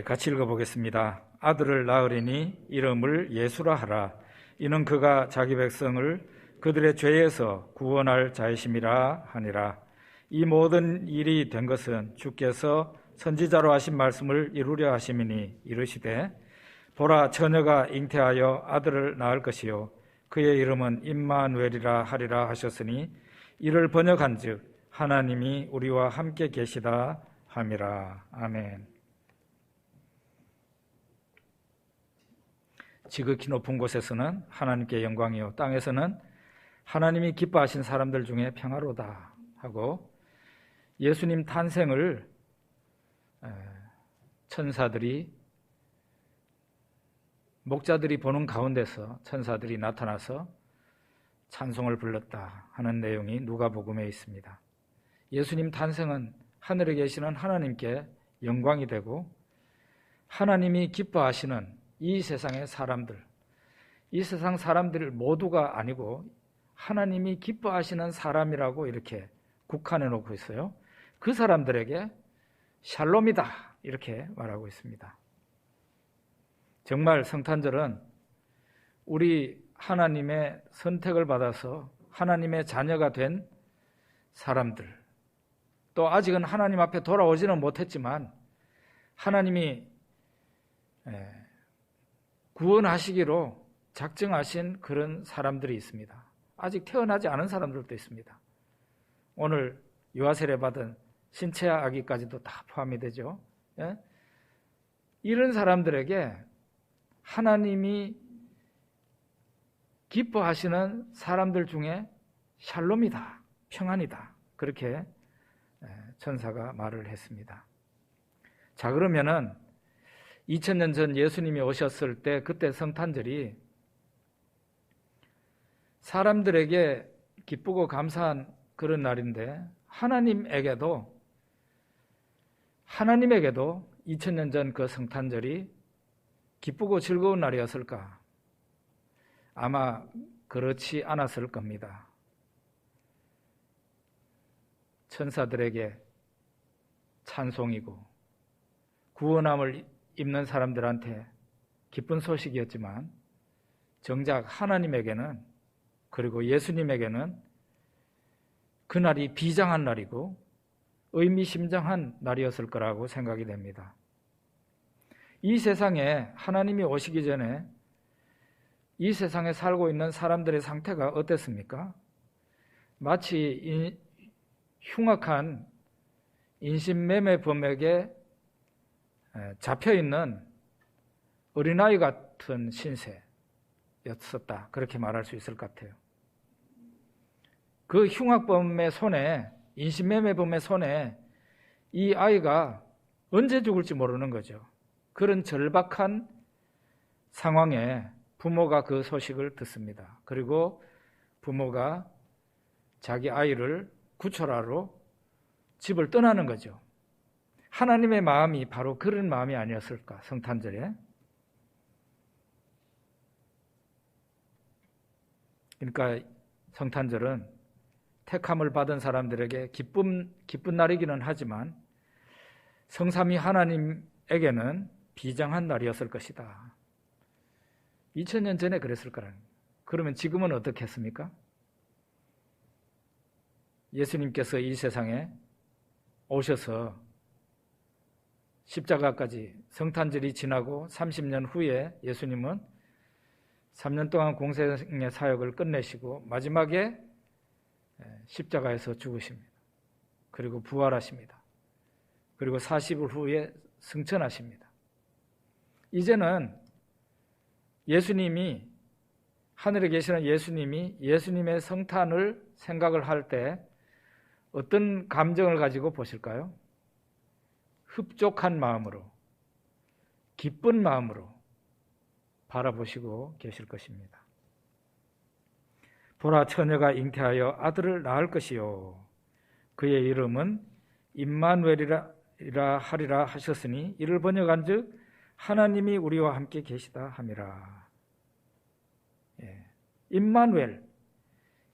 같이 읽어보겠습니다. 아들을 낳으리니 이름을 예수라 하라. 이는 그가 자기 백성을 그들의 죄에서 구원할 자이심이라 하니라. 이 모든 일이 된 것은 주께서 선지자로 하신 말씀을 이루려 하심이니 이르시되 보라 처녀가 잉태하여 아들을 낳을 것이요 그의 이름은 임마누엘이라 하리라 하셨으니 이를 번역한즉 하나님이 우리와 함께 계시다 함이라. 아멘. 지극히 높은 곳에서는 하나님께 영광이요 땅에서는 하나님이 기뻐하신 사람들 중에 평화로다 하고 예수님 탄생을 천사들이 목자들이 보는 가운데서 천사들이 나타나서 찬송을 불렀다 하는 내용이 누가복음에 있습니다. 예수님 탄생은 하늘에 계시는 하나님께 영광이 되고 하나님이 기뻐하시는 이 세상의 사람들, 이 세상 사람들 모두가 아니고 하나님이 기뻐하시는 사람이라고 이렇게 국한해 놓고 있어요. 그 사람들에게 샬롬이다 이렇게 말하고 있습니다. 정말 성탄절은 우리 하나님의 선택을 받아서 하나님의 자녀가 된 사람들, 또 아직은 하나님 앞에 돌아오지는 못했지만 하나님이 구원하시기로 작정하신 그런 사람들이 있습니다. 아직 태어나지 않은 사람들도 있습니다. 오늘 유아세례 받은 신체아 아기까지도 다 포함이 되죠. 이런 사람들에게 하나님이 기뻐하시는 사람들 중에 샬롬이다, 평안이다 그렇게 천사가 말을 했습니다. 자, 그러면은 2000년 전 예수님이 오셨을 때 그때 성탄절이 사람들에게 기쁘고 감사한 그런 날인데 하나님에게도 2000년 전 그 성탄절이 기쁘고 즐거운 날이었을까? 아마 그렇지 않았을 겁니다. 천사들에게 찬송이고 구원함을 입는 사람들한테 기쁜 소식이었지만 정작 하나님에게는 그리고 예수님에게는 그날이 비장한 날이고 의미심장한 날이었을 거라고 생각이 됩니다. 이 세상에 하나님이 오시기 전에 이 세상에 살고 있는 사람들의 상태가 어땠습니까? 마치 흉악한 인신매매범에게 잡혀있는 어린아이 같은 신세였었다 그렇게 말할 수 있을 것 같아요. 그 흉악범의 손에, 인신매매범의 손에 이 아이가 언제 죽을지 모르는 거죠. 그런 절박한 상황에 부모가 그 소식을 듣습니다. 그리고 부모가 자기 아이를 구출하러 집을 떠나는 거죠. 하나님의 마음이 바로 그런 마음이 아니었을까, 성탄절에. 그러니까 성탄절은 택함을 받은 사람들에게 기쁜 날이기는 하지만 성삼위 하나님에게는 비장한 날이었을 것이다. 2000년 전에 그랬을 거라는 거예요. 그러면 지금은 어떻게 했습니까? 예수님께서 이 세상에 오셔서 십자가까지 성탄절이 지나고 30년 후에 예수님은 3년 동안 공생의 사역을 끝내시고 마지막에 십자가에서 죽으십니다. 그리고 부활하십니다. 그리고 40일 후에 승천하십니다. 이제는 예수님이 하늘에 계시는 예수님의 성탄을 생각을 할 때 어떤 감정을 가지고 보실까요? 흡족한 마음으로, 기쁜 마음으로 바라보시고 계실 것입니다. 보라 처녀가 잉태하여 아들을 낳을 것이요 그의 이름은 임마누엘이라 하리라 하셨으니 이를 번역한즉 하나님이 우리와 함께 계시다 함이라. 임마누엘,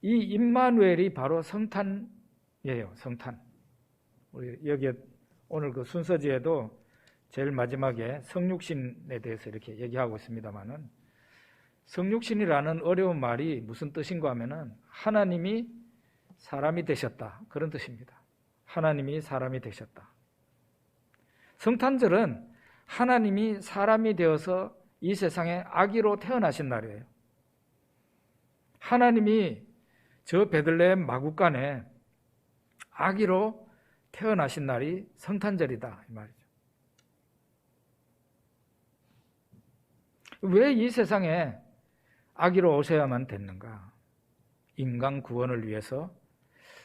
이 임마누엘이 바로 성탄이에요. 성탄. 우리 여기에 오늘 그 순서지에도 제일 마지막에 성육신에 대해서 이렇게 얘기하고 있습니다만은, 성육신이라는 어려운 말이 무슨 뜻인가 하면은 하나님이 사람이 되셨다, 그런 뜻입니다. 하나님이 사람이 되셨다. 성탄절은 하나님이 사람이 되어서 이 세상에 아기로 태어나신 날이에요. 하나님이 저 베들레헴 마구간에 아기로 태어나신 날이 성탄절이다, 이 말이죠. 왜 이 세상에 아기로 오셔야만 됐는가? 인간 구원을 위해서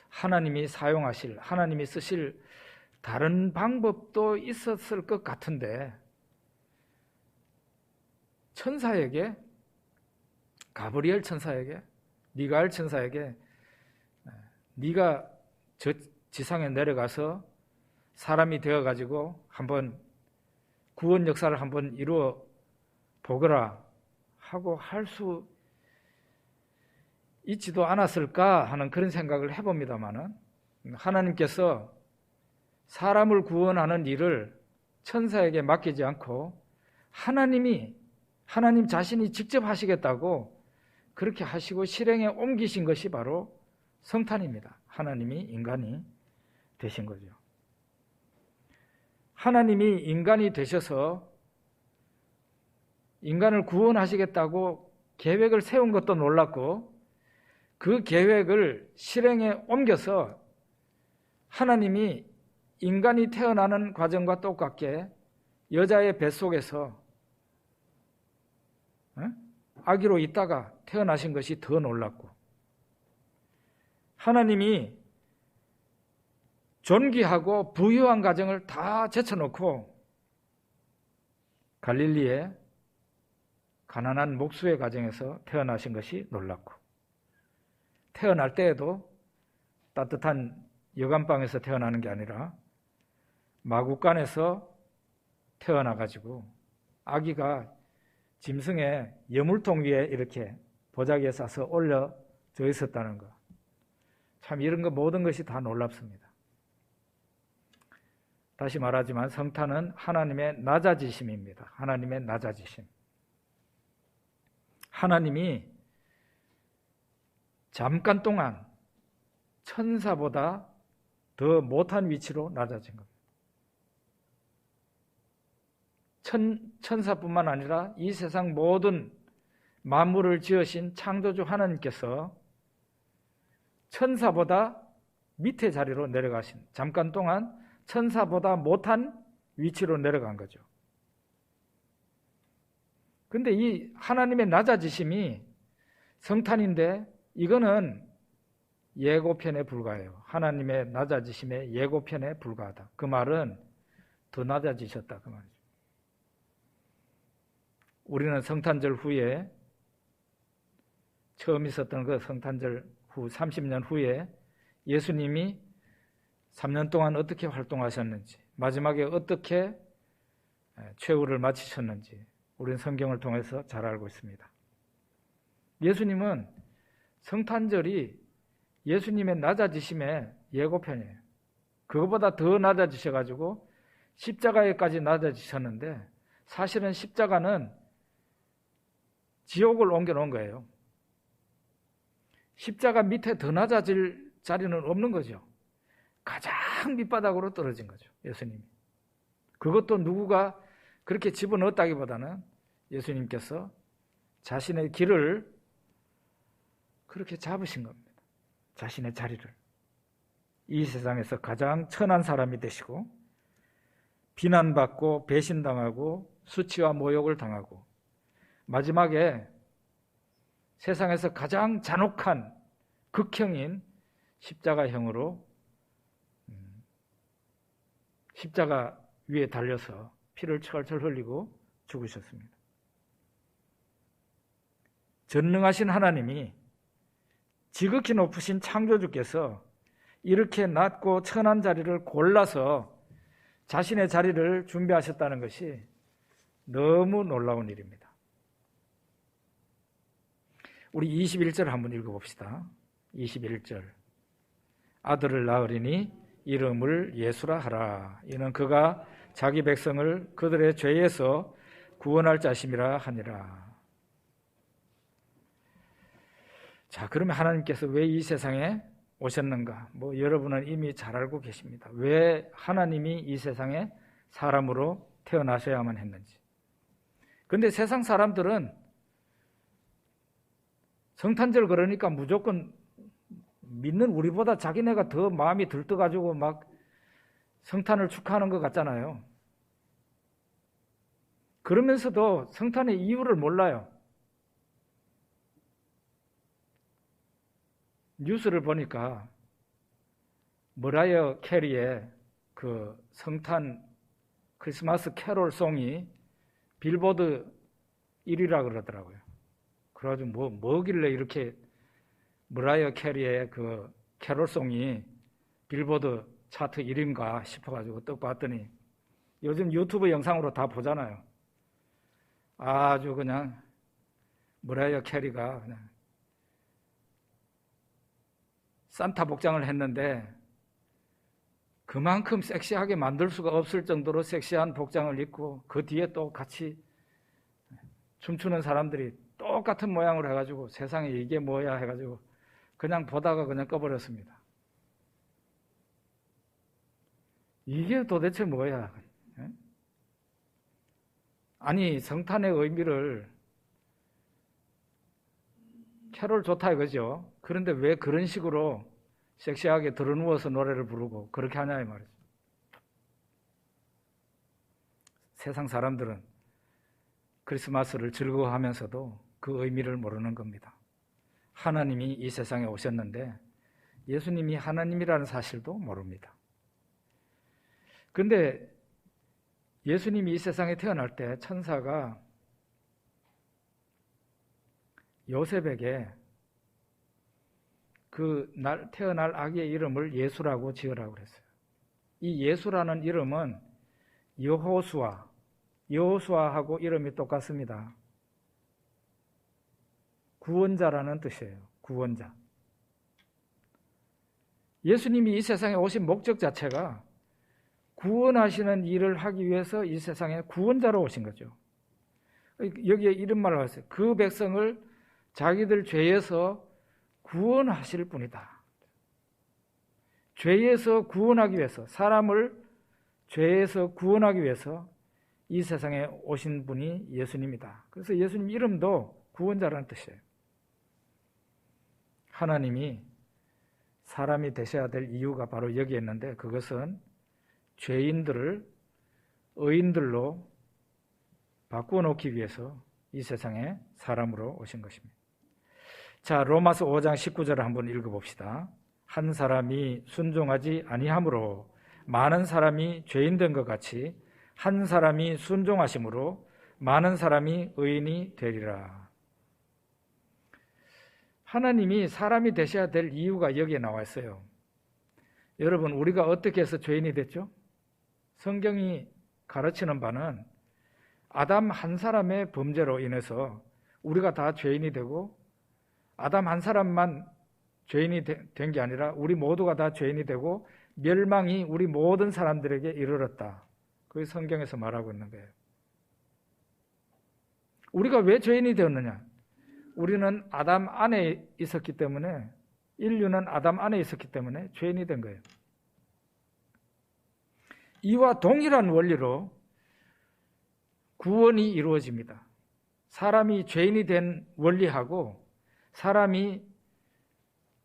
하나님이 사용하실, 하나님이 쓰실 다른 방법도 있었을 것 같은데, 천사에게, 가브리엘 천사에게, 미가엘 천사에게 네가 저 지상에 내려가서 사람이 되어가지고 한번 구원 역사를 한번 이루어 보거라 하고 할 수 있지도 않았을까 하는 그런 생각을 해봅니다만은, 하나님께서 사람을 구원하는 일을 천사에게 맡기지 않고 하나님 자신이 직접 하시겠다고 그렇게 하시고 실행에 옮기신 것이 바로 성탄입니다. 하나님이 인간이 되신 거죠. 하나님이 인간이 되셔서 인간을 구원하시겠다고 계획을 세운 것도 놀랍고, 그 계획을 실행에 옮겨서 하나님이 인간이 태어나는 과정과 똑같게 여자의 뱃속에서 아기로 있다가 태어나신 것이 더 놀랍고, 하나님이 존귀하고 부유한 가정을 다 제쳐놓고 갈릴리의 가난한 목수의 가정에서 태어나신 것이 놀랍고, 태어날 때에도 따뜻한 여간방에서 태어나는 게 아니라 마구간에서 태어나가지고 아기가 짐승의 여물통 위에 이렇게 보자기에 싸서 올려져 있었다는 것, 참 이런 거 모든 것이 다 놀랍습니다. 다시 말하지만 성탄은 하나님의 낮아지심입니다. 하나님의 낮아지심. 하나님이 잠깐 동안 천사보다 더 못한 위치로 낮아진 겁니다. 천사뿐만 아니라 이 세상 모든 만물을 지으신 창조주 하나님께서 천사보다 밑에 자리로 내려가신, 잠깐 동안 천사보다 못한 위치로 내려간 거죠. 그런데 이 하나님의 낮아지심이 성탄인데, 이거는 예고편에 불과해요. 하나님의 낮아지심의 예고편에 불과하다. 그 말은 더 낮아지셨다, 그 말이죠. 우리는 성탄절 후에, 처음 있었던 그 성탄절 후 30년 후에 예수님이 3년 동안 어떻게 활동하셨는지, 마지막에 어떻게 최후를 마치셨는지 우리는 성경을 통해서 잘 알고 있습니다. 예수님은 성탄절이 예수님의 낮아지심의 예고편이에요. 그거보다 더 낮아지셔가지고 십자가에까지 낮아지셨는데, 사실은 십자가는 지옥을 옮겨놓은 거예요. 십자가 밑에 더 낮아질 자리는 없는 거죠. 가장 밑바닥으로 떨어진 거죠, 예수님이. 그것도 누구가 그렇게 집어넣었다기보다는 예수님께서 자신의 길을 그렇게 잡으신 겁니다. 자신의 자리를. 이 세상에서 가장 천한 사람이 되시고, 비난받고 배신당하고 수치와 모욕을 당하고, 마지막에 세상에서 가장 잔혹한 극형인 십자가형으로 십자가 위에 달려서 피를 철철 흘리고 죽으셨습니다. 전능하신 하나님이, 지극히 높으신 창조주께서 이렇게 낮고 천한 자리를 골라서 자신의 자리를 준비하셨다는 것이 너무 놀라운 일입니다. 우리 21절 한번 읽어봅시다. 21절. 아들을 낳으리니 이름을 예수라 하라. 이는 그가 자기 백성을 그들의 죄에서 구원할 자심이라 하니라. 자, 그러면 하나님께서 왜 이 세상에 오셨는가? 여러분은 이미 잘 알고 계십니다. 왜 하나님이 이 세상에 사람으로 태어나셔야만 했는지. 근데 세상 사람들은 성탄절 그러니까 무조건 믿는 우리보다 자기네가 더 마음이 들떠가지고 막 성탄을 축하하는 것 같잖아요. 그러면서도 성탄의 이유를 몰라요. 뉴스를 보니까 머라이어 캐리의 그 성탄 크리스마스 캐롤송이 빌보드 1위라 그러더라고요. 그래가지고 뭐길래 이렇게 머라이어 캐리의 그 캐롤송이 빌보드 차트 1위인가 싶어가지고 떡 봤더니 요즘 유튜브 영상으로 다 보잖아요. 아주 그냥 머라이어 캐리가 그냥 산타 복장을 했는데 그만큼 섹시하게 만들 수가 없을 정도로 섹시한 복장을 입고 그 뒤에 또 같이 춤추는 사람들이 똑같은 모양으로 해가지고 세상에 이게 뭐야 해가지고 그냥 보다가 그냥 꺼버렸습니다. 이게 도대체 뭐야? 아니, 성탄의 의미를 캐롤 좋다 이거죠. 그런데 왜 그런 식으로 섹시하게 드러누워서 노래를 부르고 그렇게 하냐 이 말이죠. 세상 사람들은 크리스마스를 즐거워하면서도 그 의미를 모르는 겁니다. 하나님이 이 세상에 오셨는데 예수님이 하나님이라는 사실도 모릅니다. 그런데 예수님이 이 세상에 태어날 때 천사가 요셉에게 그 태어날 아기의 이름을 예수라고 지으라고 그랬어요. 이 예수라는 이름은 여호수아하고 이름이 똑같습니다. 구원자라는 뜻이에요. 구원자. 예수님이 이 세상에 오신 목적 자체가 구원하시는 일을 하기 위해서 이 세상에 구원자로 오신 거죠. 여기에 이런 말을 하셨어요. 그 백성을 자기들 죄에서 구원하실 분이다. 죄에서 구원하기 위해서, 사람을 죄에서 구원하기 위해서 이 세상에 오신 분이 예수님이다. 그래서 예수님 이름도 구원자라는 뜻이에요. 하나님이 사람이 되셔야 될 이유가 바로 여기에 있는데 그것은 죄인들을 의인들로 바꾸어 놓기 위해서 이 세상에 사람으로 오신 것입니다. 자, 로마서 5장 19절을 한번 읽어봅시다. 한 사람이 순종하지 아니함으로 많은 사람이 죄인 된 것 같이 한 사람이 순종하심으로 많은 사람이 의인이 되리라. 하나님이 사람이 되셔야 될 이유가 여기에 나와 있어요. 여러분, 우리가 어떻게 해서 죄인이 됐죠? 성경이 가르치는 바는 아담 한 사람의 범죄로 인해서 우리가 다 죄인이 되고 아담 한 사람만 죄인이 된 게 아니라 우리 모두가 다 죄인이 되고 멸망이 우리 모든 사람들에게 이르렀다. 그게 성경에서 말하고 있는 거예요. 우리가 왜 죄인이 되었느냐? 우리는 아담 안에 있었기 때문에, 인류는 아담 안에 있었기 때문에 죄인이 된 거예요. 이와 동일한 원리로 구원이 이루어집니다. 사람이 죄인이 된 원리하고 사람이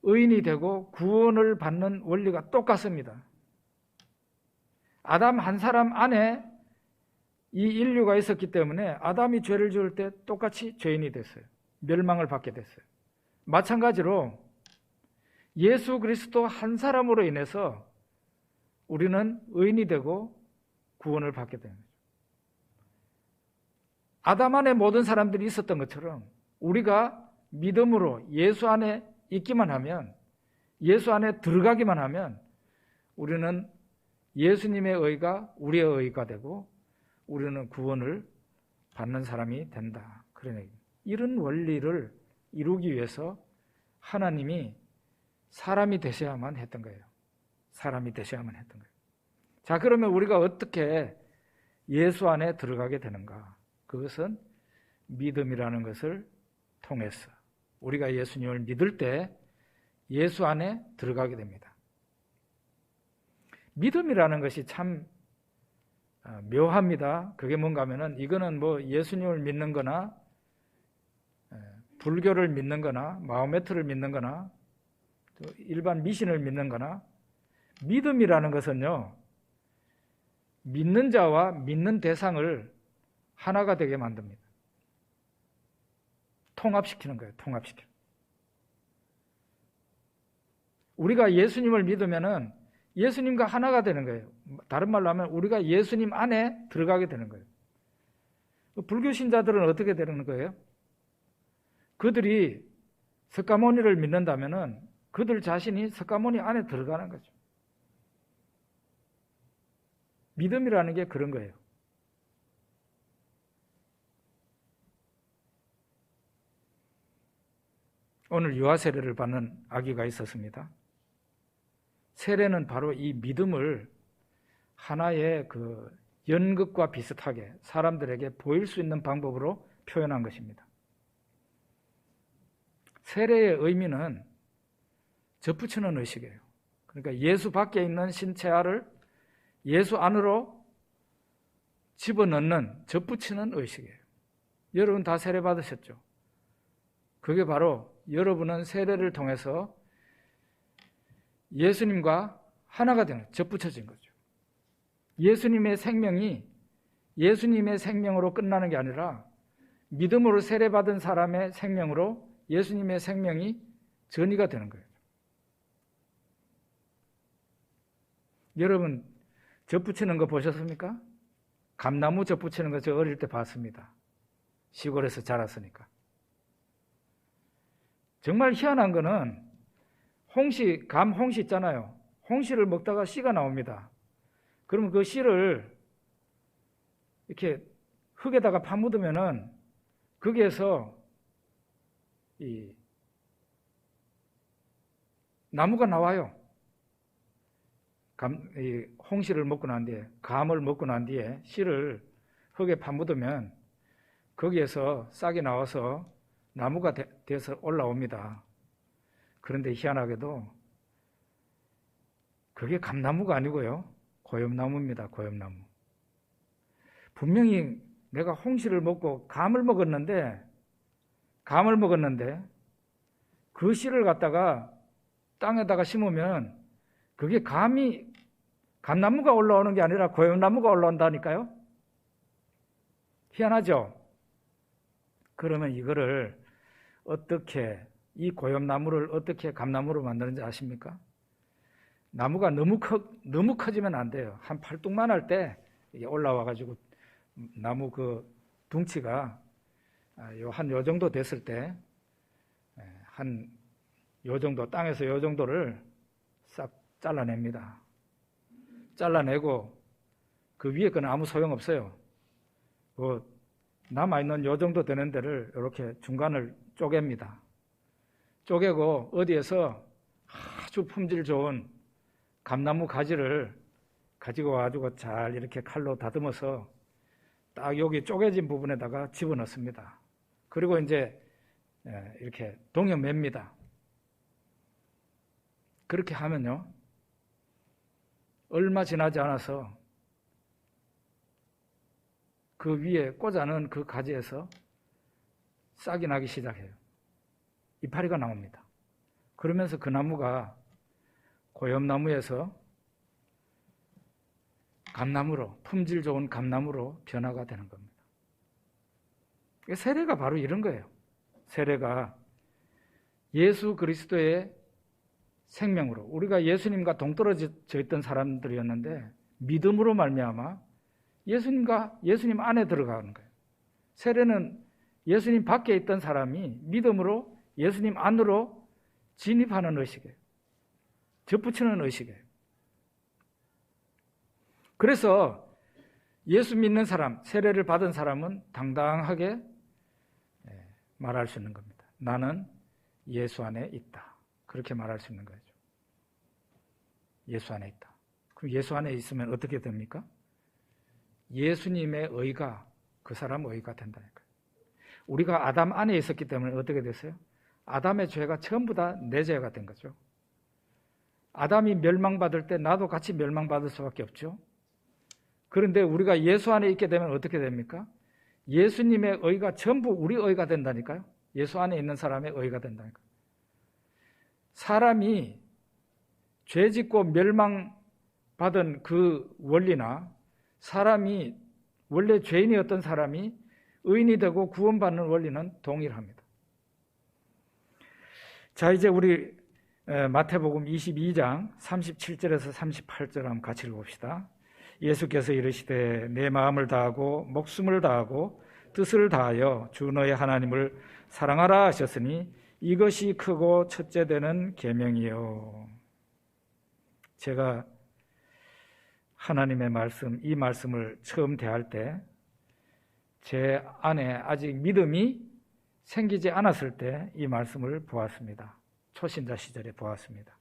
의인이 되고 구원을 받는 원리가 똑같습니다. 아담 한 사람 안에 이 인류가 있었기 때문에 아담이 죄를 지을 때 똑같이 죄인이 됐어요. 멸망을 받게 됐어요. 마찬가지로 예수 그리스도 한 사람으로 인해서 우리는 의인이 되고 구원을 받게 됩니다. 아담 안에 모든 사람들이 있었던 것처럼 우리가 믿음으로 예수 안에 있기만 하면, 예수 안에 들어가기만 하면 우리는 예수님의 의가 우리의 의가 되고 우리는 구원을 받는 사람이 된다. 그런 얘기입니다. 이런 원리를 이루기 위해서 하나님이 사람이 되셔야만 했던 거예요. 사람이 되셔야만 했던 거예요. 자, 그러면 우리가 어떻게 예수 안에 들어가게 되는가? 그것은 믿음이라는 것을 통해서 우리가 예수님을 믿을 때 예수 안에 들어가게 됩니다. 믿음이라는 것이 참 묘합니다. 그게 뭔가 하면은 이거는 뭐 예수님을 믿는 거나 불교를 믿는 거나 마호메트를 믿는 거나 또 일반 미신을 믿는 거나 믿음이라는 것은요, 믿는 자와 믿는 대상을 하나가 되게 만듭니다. 통합시키는 거예요. 통합시키는. 우리가 예수님을 믿으면은 예수님과 하나가 되는 거예요. 다른 말로 하면 우리가 예수님 안에 들어가게 되는 거예요. 불교 신자들은 어떻게 되는 거예요? 그들이 석가모니를 믿는다면은 그들 자신이 석가모니 안에 들어가는 거죠. 믿음이라는 게 그런 거예요. 오늘 유아 세례를 받는 아기가 있었습니다. 세례는 바로 이 믿음을 하나의 그 연극과 비슷하게 사람들에게 보일 수 있는 방법으로 표현한 것입니다. 세례의 의미는 접붙이는 의식이에요. 그러니까 예수 밖에 있는 신체아를 예수 안으로 집어넣는, 접붙이는 의식이에요. 여러분 다 세례 받으셨죠? 그게 바로 여러분은 세례를 통해서 예수님과 하나가 되는, 접붙여진 거죠. 예수님의 생명이 예수님의 생명으로 끝나는 게 아니라 믿음으로 세례받은 사람의 생명으로 예수님의 생명이 전이가 되는 거예요. 여러분 접붙이는 거 보셨습니까? 감나무 접붙이는 거 저 어릴 때 봤습니다. 시골에서 자랐으니까. 정말 희한한 거는 홍시, 감 홍시 있잖아요. 홍시를 먹다가 씨가 나옵니다. 그러면 그 씨를 이렇게 흙에다가 파묻으면은 거기에서 이 나무가 나와요. 이 홍시를 먹고 난 뒤에, 감을 먹고 난 뒤에 씨를 흙에 파묻으면 거기에서 싹이 나와서 나무가 돼서 올라옵니다. 그런데 희한하게도 그게 감나무가 아니고요. 고엽나무입니다. 고엽나무. 분명히 내가 홍시를 먹고 감을 먹었는데 그 씨를 갖다가 땅에다가 심으면 그게 감나무가 올라오는 게 아니라 고엽나무가 올라온다니까요. 희한하죠? 그러면 이거를 이 고엽나무를 어떻게 감나무로 만드는지 아십니까? 나무가 너무 커지면 안 돼요. 한 팔뚝만 할 때 이게 올라와가지고 나무 그 둥치가 한 요 정도 됐을 때 한 요 정도, 땅에서 요 정도를 싹 잘라냅니다. 잘라내고 그 위에 거는 아무 소용없어요. 그 남아있는 요 정도 되는 데를 이렇게 중간을 쪼갭니다. 쪼개고 어디에서 아주 품질 좋은 감나무 가지를 가지고 와가지고 잘 이렇게 칼로 다듬어서 딱 여기 쪼개진 부분에다가 집어넣습니다. 그리고 이제 이렇게 동여맵니다. 그렇게 하면요, 얼마 지나지 않아서 그 위에 꽂아놓은 그 가지에서 싹이 나기 시작해요. 이파리가 나옵니다. 그러면서 그 나무가 고엽나무에서 감나무로, 품질 좋은 감나무로 변화가 되는 겁니다. 세례가 바로 이런 거예요. 세례가 예수 그리스도의 생명으로, 우리가 예수님과 동떨어져 있던 사람들이었는데 믿음으로 말미암아 예수님 안에 들어가는 거예요. 세례는 예수님 밖에 있던 사람이 믿음으로 예수님 안으로 진입하는 의식이에요. 접붙이는 의식이에요. 그래서 예수 믿는 사람, 세례를 받은 사람은 당당하게 말할 수 있는 겁니다. 나는 예수 안에 있다. 그렇게 말할 수 있는 거죠. 예수 안에 있다. 그럼 예수 안에 있으면 어떻게 됩니까? 예수님의 의가 그 사람 의가 된다니까요. 우리가 아담 안에 있었기 때문에 어떻게 됐어요? 아담의 죄가 전부 다 내 죄가 된 거죠. 아담이 멸망받을 때 나도 같이 멸망받을 수밖에 없죠. 그런데 우리가 예수 안에 있게 되면 어떻게 됩니까? 예수님의 의가 전부 우리 의가 된다니까요. 예수 안에 있는 사람의 의가 된다니까요. 사람이 죄 짓고 멸망받은 그 원리나 사람이 원래 죄인이었던 사람이 의인이 되고 구원받는 원리는 동일합니다. 자, 이제 우리 마태복음 22장 37절에서 38절 한번 같이 읽어봅시다. 예수께서 이르시되 내 마음을 다하고 목숨을 다하고 뜻을 다하여 주 너의 하나님을 사랑하라 하셨으니 이것이 크고 첫째 되는 계명이요. 제가 하나님의 말씀, 이 말씀을 처음 대할 때 제 안에 아직 믿음이 생기지 않았을 때 이 말씀을 보았습니다. 초신자 시절에 보았습니다.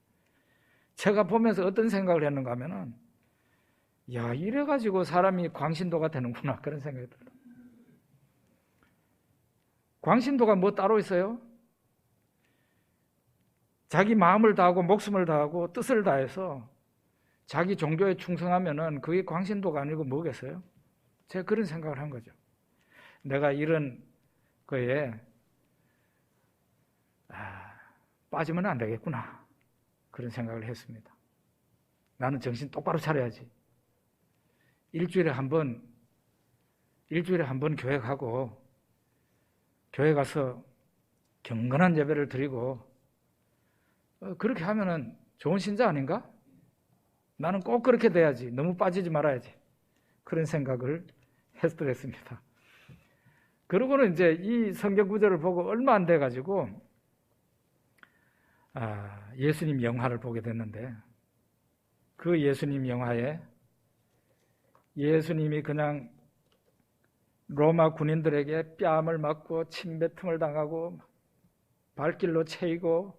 제가 보면서 어떤 생각을 했는가 하면은 야, 이래가지고 사람이 광신도가 되는구나 그런 생각이 들어요. 광신도가 뭐 따로 있어요? 자기 마음을 다하고 목숨을 다하고 뜻을 다해서 자기 종교에 충성하면은 그게 광신도가 아니고 뭐겠어요? 제가 그런 생각을 한 거죠. 내가 이런 거에 빠지면 안 되겠구나 그런 생각을 했습니다. 나는 정신 똑바로 차려야지. 일주일에 한 번 교회 가고 교회 가서 경건한 예배를 드리고 그렇게 하면은 좋은 신자 아닌가? 나는 꼭 그렇게 돼야지. 너무 빠지지 말아야지. 그런 생각을 했더랬습니다. 그러고는 이제 이 성경 구절을 보고 얼마 안 돼가지고 예수님 영화를 보게 됐는데 그 예수님 영화에 예수님이 그냥 로마 군인들에게 뺨을 맞고 침뱉음을 당하고 발길로 채이고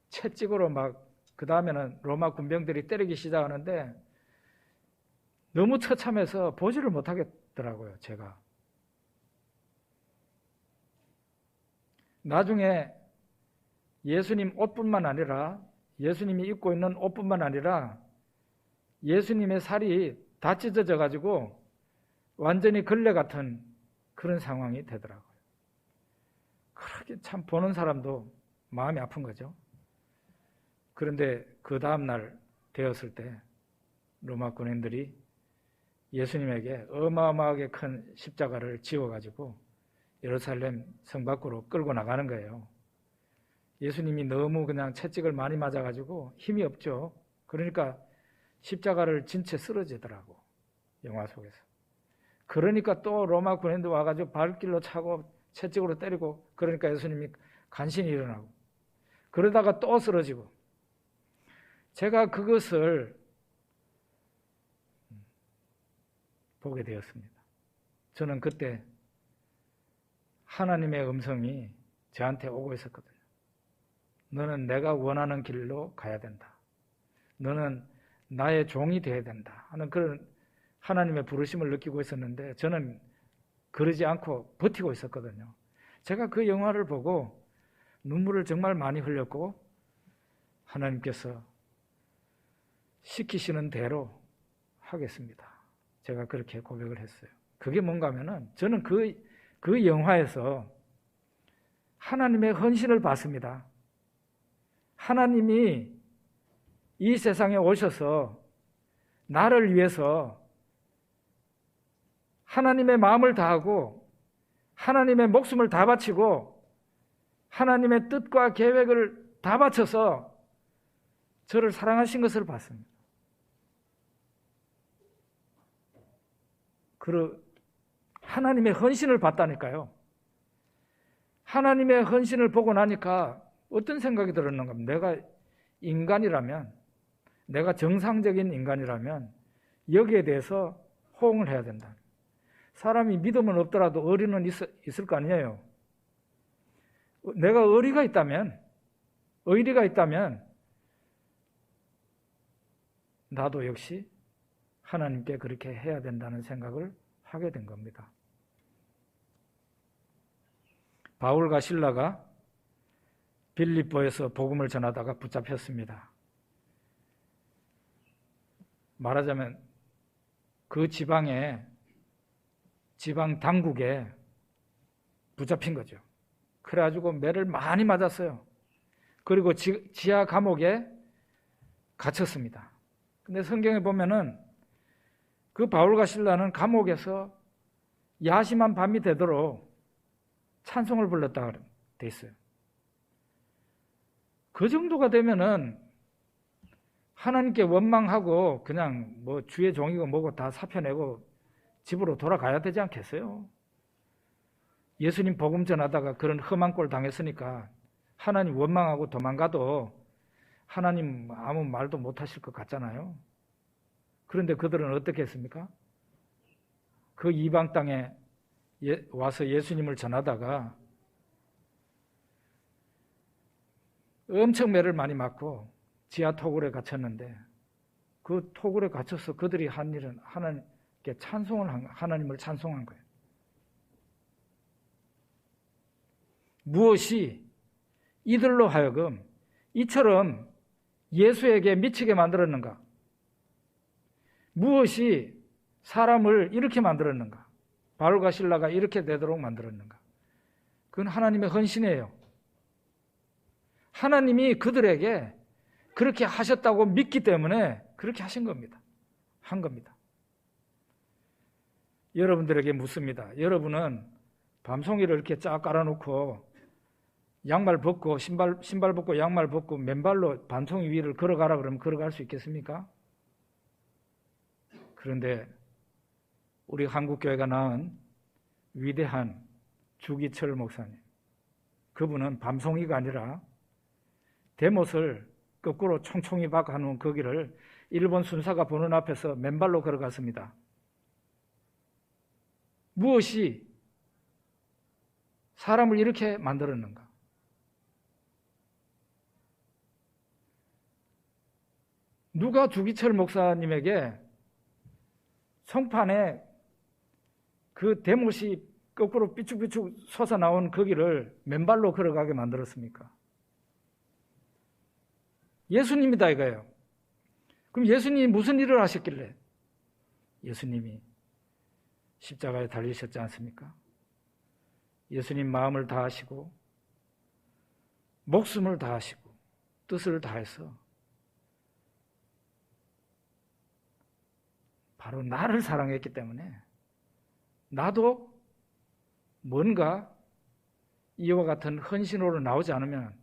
채찍으로 막 그 다음에는 로마 군병들이 때리기 시작하는데 너무 처참해서 보지를 못하겠더라고요. 제가 나중에 예수님 옷뿐만 아니라 예수님이 입고 있는 옷뿐만 아니라 예수님의 살이 다 찢어져 가지고 완전히 걸레 같은 그런 상황이 되더라고요. 그렇게 참 보는 사람도 마음이 아픈 거죠. 그런데 그 다음날 되었을 때 로마 군인들이 예수님에게 어마어마하게 큰 십자가를 지어가지고 예루살렘 성 밖으로 끌고 나가는 거예요. 예수님이 너무 그냥 채찍을 많이 맞아가지고 힘이 없죠. 그러니까 십자가를 진 채 쓰러지더라고, 영화 속에서. 그러니까 또 로마 군인들 와가지고 발길로 차고 채찍으로 때리고 그러니까 예수님이 간신히 일어나고 그러다가 또 쓰러지고. 제가 그것을 보게 되었습니다. 저는 그때 하나님의 음성이 저한테 오고 있었거든요. 너는 내가 원하는 길로 가야 된다. 너는 나의 종이 되어야 된다 하는 그런 하나님의 부르심을 느끼고 있었는데 저는 그러지 않고 버티고 있었거든요. 제가 그 영화를 보고 눈물을 정말 많이 흘렸고 하나님께서 시키시는 대로 하겠습니다. 제가 그렇게 고백을 했어요. 그게 뭔가 하면은 저는 그 영화에서 하나님의 헌신을 봤습니다. 하나님이 이 세상에 오셔서 나를 위해서 하나님의 마음을 다하고 하나님의 목숨을 다 바치고 하나님의 뜻과 계획을 다 바쳐서 저를 사랑하신 것을 봤습니다. 하나님의 헌신을 봤다니까요. 하나님의 헌신을 보고 나니까 어떤 생각이 들었는가 하면 내가 인간이라면, 내가 정상적인 인간이라면 여기에 대해서 호응을 해야 된다. 사람이 믿음은 없더라도 의리는 있을 거 아니에요. 내가 의리가 있다면 나도 역시 하나님께 그렇게 해야 된다는 생각을 하게 된 겁니다. 바울과 실라가 빌립보에서 복음을 전하다가 붙잡혔습니다. 말하자면 그 지방 당국에 붙잡힌 거죠. 그래가지고 매를 많이 맞았어요. 그리고 지하 감옥에 갇혔습니다. 근데 성경에 보면은 그 바울과 실라는 감옥에서 야심한 밤이 되도록 찬송을 불렀다 돼 있어요. 그 정도가 되면은 하나님께 원망하고 그냥 뭐 주의 종이고 뭐고 다 사표내고 집으로 돌아가야 되지 않겠어요? 예수님 복음 전하다가 그런 험한 꼴 당했으니까 하나님 원망하고 도망가도 하나님 아무 말도 못 하실 것 같잖아요. 그런데 그들은 어떻게 했습니까? 그 이방 땅에 와서 예수님을 전하다가 엄청 매를 많이 맞고 지하 토굴에 갇혔는데 그 토굴에 갇혀서 그들이 한 일은 하나님께 하나님을 찬송한 거예요. 무엇이 이들로 하여금 이처럼 예수에게 미치게 만들었는가? 무엇이 사람을 이렇게 만들었는가? 바울과 실라가 이렇게 되도록 만들었는가? 그건 하나님의 헌신이에요. 하나님이 그들에게 그렇게 하셨다고 믿기 때문에 그렇게 하신 겁니다. 한 겁니다. 여러분들에게 묻습니다. 여러분은 밤송이를 이렇게 쫙 깔아놓고 양말 벗고 신발 벗고 양말 벗고 맨발로 밤송이 위를 걸어가라 그러면 걸어갈 수 있겠습니까? 그런데 우리 한국교회가 낳은 위대한 주기철 목사님, 그분은 밤송이가 아니라 대못을 거꾸로 총총히 박아놓은 거기를 일본 순사가 보는 앞에서 맨발로 걸어갔습니다. 무엇이 사람을 이렇게 만들었는가? 누가 주기철 목사님에게 성판에 그 대못이 거꾸로 삐죽삐죽 솟아 나온 거기를 맨발로 걸어가게 만들었습니까? 예수님이다 이거예요. 그럼 예수님이 무슨 일을 하셨길래? 예수님이 십자가에 달리셨지 않습니까? 예수님 마음을 다하시고 목숨을 다하시고 뜻을 다해서 바로 나를 사랑했기 때문에 나도 뭔가 이와 같은 헌신으로 나오지 않으면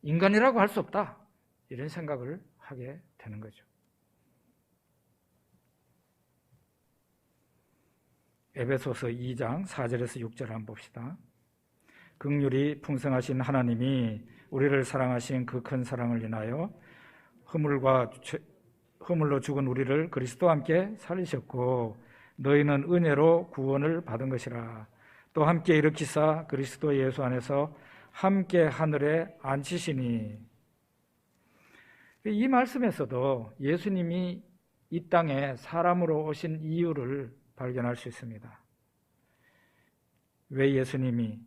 인간이라고 할 수 없다, 이런 생각을 하게 되는 거죠. 에베소서 2장 4절에서 6절 한번 봅시다. 긍휼이 풍성하신 하나님이 우리를 사랑하신 그 큰 사랑을 인하여 허물로 죽은 우리를 그리스도와 함께 살리셨고 너희는 은혜로 구원을 받은 것이라. 또 함께 일으키사 그리스도 예수 안에서 함께 하늘에 앉히시니. 이 말씀에서도 예수님이 이 땅에 사람으로 오신 이유를 발견할 수 있습니다. 왜 예수님이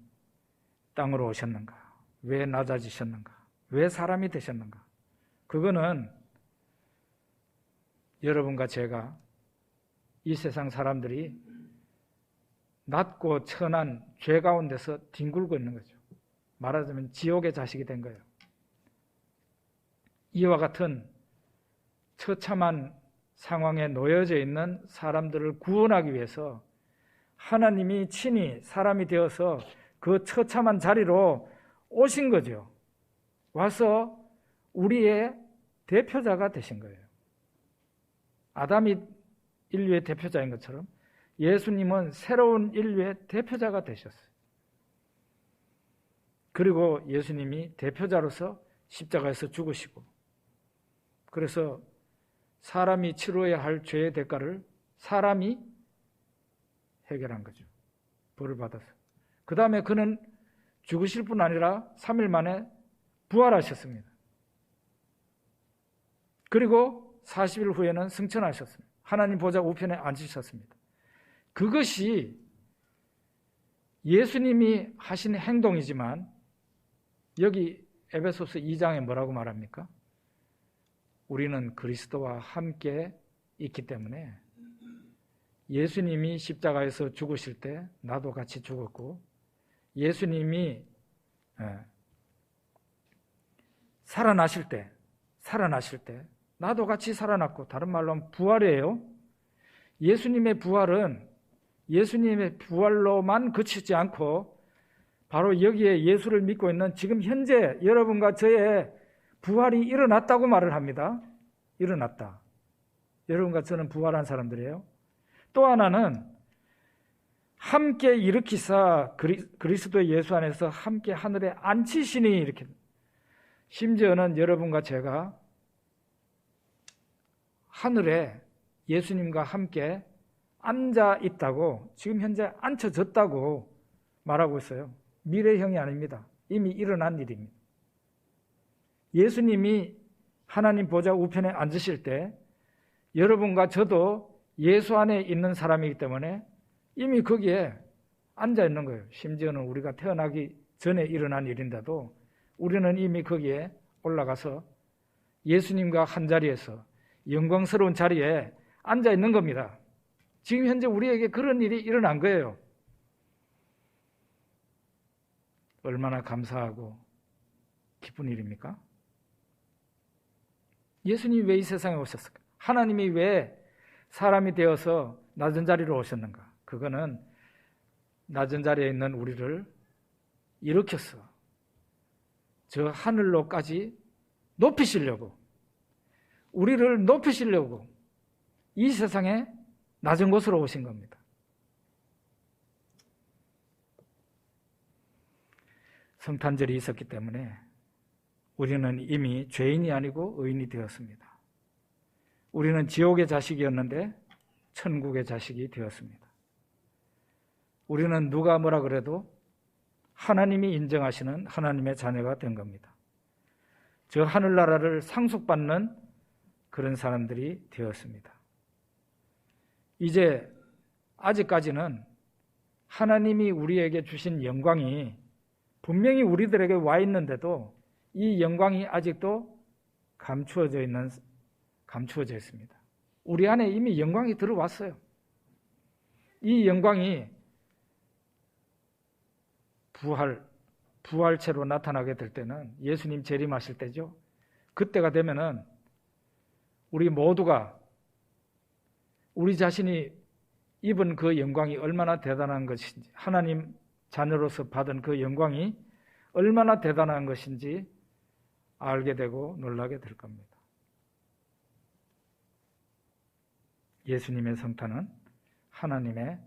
땅으로 오셨는가? 왜 낮아지셨는가? 왜 사람이 되셨는가? 그거는 여러분과 제가 이 세상 사람들이 낮고 천한 죄 가운데서 뒹굴고 있는 거죠. 말하자면 지옥의 자식이 된 거예요. 이와 같은 처참한 상황에 놓여져 있는 사람들을 구원하기 위해서 하나님이 친히 사람이 되어서 그 처참한 자리로 오신 거죠. 와서 우리의 대표자가 되신 거예요. 아담이 인류의 대표자인 것처럼 예수님은 새로운 인류의 대표자가 되셨어요. 그리고 예수님이 대표자로서 십자가에서 죽으시고, 그래서 사람이 치러야 할 죄의 대가를 사람이 해결한 거죠. 벌을 받아서. 그 다음에 그는 죽으실 뿐 아니라 3일 만에 부활하셨습니다. 그리고 40일 후에는 승천하셨습니다. 하나님 보좌 우편에 앉으셨습니다. 그것이 예수님이 하신 행동이지만 여기 에베소서 2장에 뭐라고 말합니까? 우리는 그리스도와 함께 있기 때문에 예수님이 십자가에서 죽으실 때 나도 같이 죽었고 예수님이 살아나실 때 나도 같이 살아났고, 다른 말로 하면 부활이에요. 예수님의 부활은 예수님의 부활로만 그치지 않고 바로 여기에 예수를 믿고 있는 지금 현재 여러분과 저의 부활이 일어났다고 말을 합니다. 일어났다. 여러분과 저는 부활한 사람들이에요. 또 하나는 함께 일으키사 그리스도 예수 안에서 함께 하늘에 앉히시니, 이렇게. 심지어는 여러분과 제가 하늘에 예수님과 함께 앉아 있다고, 지금 현재 앉혀졌다고 말하고 있어요. 미래형이 아닙니다. 이미 일어난 일입니다. 예수님이 하나님 보좌 우편에 앉으실 때 여러분과 저도 예수 안에 있는 사람이기 때문에 이미 거기에 앉아 있는 거예요. 심지어는 우리가 태어나기 전에 일어난 일인데도 우리는 이미 거기에 올라가서 예수님과 한 자리에서 영광스러운 자리에 앉아 있는 겁니다. 지금 현재 우리에게 그런 일이 일어난 거예요. 얼마나 감사하고 기쁜 일입니까? 예수님이 왜 이 세상에 오셨을까? 하나님이 왜 사람이 되어서 낮은 자리로 오셨는가? 그거는 낮은 자리에 있는 우리를 일으켜서 저 하늘로까지 높이시려고, 우리를 높이시려고 이 세상에 낮은 곳으로 오신 겁니다. 성탄절이 있었기 때문에 우리는 이미 죄인이 아니고 의인이 되었습니다. 우리는 지옥의 자식이었는데 천국의 자식이 되었습니다. 우리는 누가 뭐라 그래도 하나님이 인정하시는 하나님의 자녀가 된 겁니다. 저 하늘나라를 상속받는 그런 사람들이 되었습니다. 이제 아직까지는 하나님이 우리에게 주신 영광이 분명히 우리들에게 와 있는데도 이 영광이 아직도 감추어져 있습니다. 우리 안에 이미 영광이 들어왔어요. 이 영광이 부활체로 나타나게 될 때는 예수님 재림하실 때죠. 그때가 되면은 우리 모두가 우리 자신이 입은 그 영광이 얼마나 대단한 것인지, 하나님 자녀로서 받은 그 영광이 얼마나 대단한 것인지 알게 되고 놀라게 될 겁니다. 예수님의 성탄은 하나님의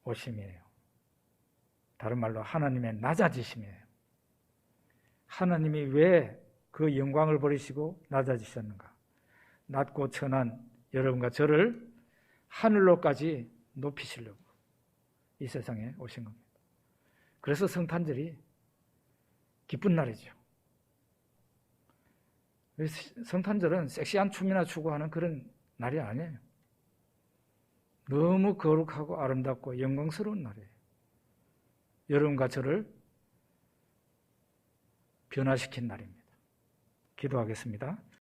오심이에요. 다른 말로 하나님의 낮아지심이에요. 하나님이 왜 그 영광을 버리시고 낮아지셨는가? 낮고 천한 여러분과 저를 하늘로까지 높이시려고 이 세상에 오신 겁니다. 그래서 성탄절이 기쁜 날이죠. 성탄절은 섹시한 춤이나 추구하는 그런 날이 아니에요. 너무 거룩하고 아름답고 영광스러운 날이에요. 여러분과 저를 변화시킨 날입니다. 기도하겠습니다.